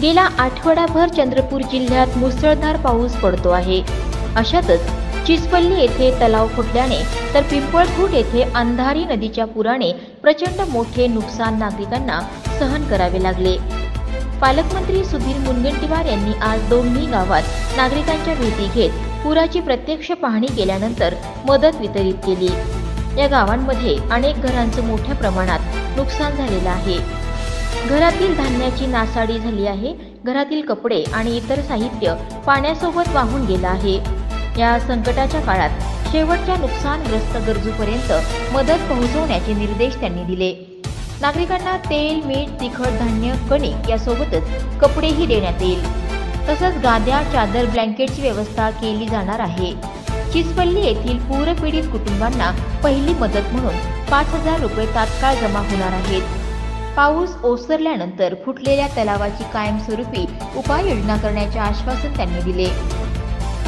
गेला आठवडाभर चंद्रपूर जिल्ह्यात मुसळधार पाऊस पडतो आहे। अशातच चिचपल्ली येथे तलाव फुटल्याने तर पिंपळखुट येथे अंधारी नदीच्या पुराने प्रचंड मोठे नुकसान नागरिकांना सहन करावे लागले। पालकमंत्री सुधीर मुनगंटीवार यांनी आज दोन्ही गावात नागरिकांच्या भेटी घेत पुराची प्रत्यक्ष पाहणी केल्यानंतर मदत वितरित केली। या गावांमध्ये अनेक घरांचं मोठ्या प्रमाणात नुकसान झालेलं आहे। घरातील धान्याची नासाडी झाली आहे। घरातील कपडे आणि इतर साहित्य पाण्यासोबत वाहून गेलं आहे। या संकटाच्या काळात शेवटच्या नुकसानग्रस्त गरजूपर्यंत मदत पोहोचवण्याचे निर्देश त्यांनी दिले। नागरिकांना तेल, मीठ, तिखट धान्य, कणिक यासोबतच कपडेही देण्यात येईल। तसंच गाद्या, चादर, ब्लँकेटची व्यवस्था केली जाणार आहे। चिचपल्ली येथील पूरपीडित कुटुंबांना पहिली मदत म्हणून 5,000 रुपये तात्काळ जमा होणार आहेत। पाऊस ओसरल्यानंतर फुटलेल्या तलावाची कायमस्वरूपी उपाययोजना करण्याचे आश्वासन त्यांनी दिले।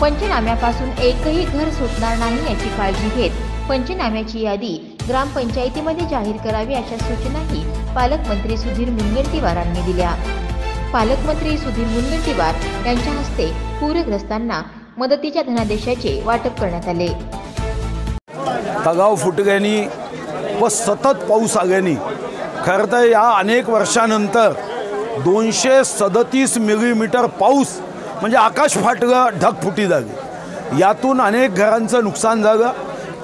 पंचनाम्यापासून एकही घर सुटणार नाही याची काळजी घेत पंचनाम्याची यादी ग्रामपंचायतीमध्ये जाहीर करावी अशा सूचनाही पालकमंत्री सुधीर मुनगंटीवारांनी दिल्या। पालकमंत्री सुधीर मुनगंटीवार यांच्या हस्ते पूरग्रस्तांना मदतीच्या धनादेशाचे वाटप करण्यात आले। तलाव फुटल्याने व सतत पाऊस आल्याने खरं तर या अनेक वर्षानंतर 237 मिलीमीटर पाऊस म्हणजे आकाश फाटलं, ढगफुटी झाली। यातून अनेक घरांचं नुकसान झालं।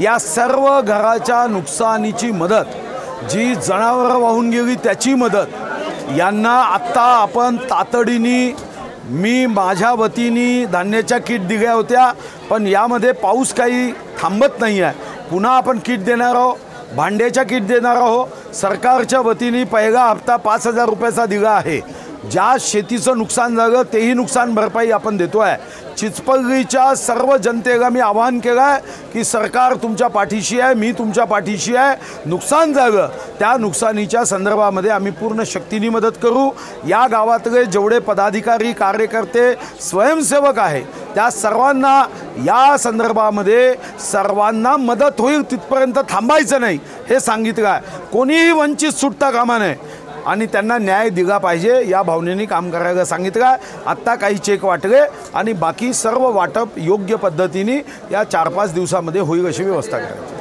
या सर्व घराच्या नुकसानीची मदत, जी जनावरं वाहून गेली त्याची मदत, यांना आत्ता आपण तातडीने मी माझ्या वतीने धान्याच्या किट दिल्या होत्या, पण यामध्ये पाऊस काही थांबत नाही आहे। पुन्हा आपण किट देणार आहोत, भांड्याच्या किट देणार आहोत। सरकारच्या वतीने पहिला हप्ता 5,000 रुपयाचा दिला आहे। ज्या शेतीचं नुकसान झालं तेही नुकसान भरपाई आपण देतो आहे। चिचपल्लीच्या सर्व जनतेला मी आवाहन केलं आहे की सरकार तुमच्या पाठीशी आहे, मी तुमच्या पाठीशी आहे। नुकसान झालं त्या नुकसानीच्या संदर्भामध्ये आम्ही पूर्ण शक्तीने मदत करू। या गावातले जेवढे पदाधिकारी, कार्यकर्ते, स्वयंसेवक आहे त्या सर्वांना या संदर्भामध्ये सर्वांना मदत होईल तिथपर्यंत थांबायचं नाही हे सांगितलं आहे। कोणीही वंचित सुटता कामा नये आणि त्यांना न्याय दिला पाहिजे या भावनेने काम करायला सांगितलं आहे। आत्ता काही चेक वाटले आणि बाकी सर्व वाटप योग्य पद्धतीने या 4-5 दिवसामध्ये होईल अशी व्यवस्था करायची।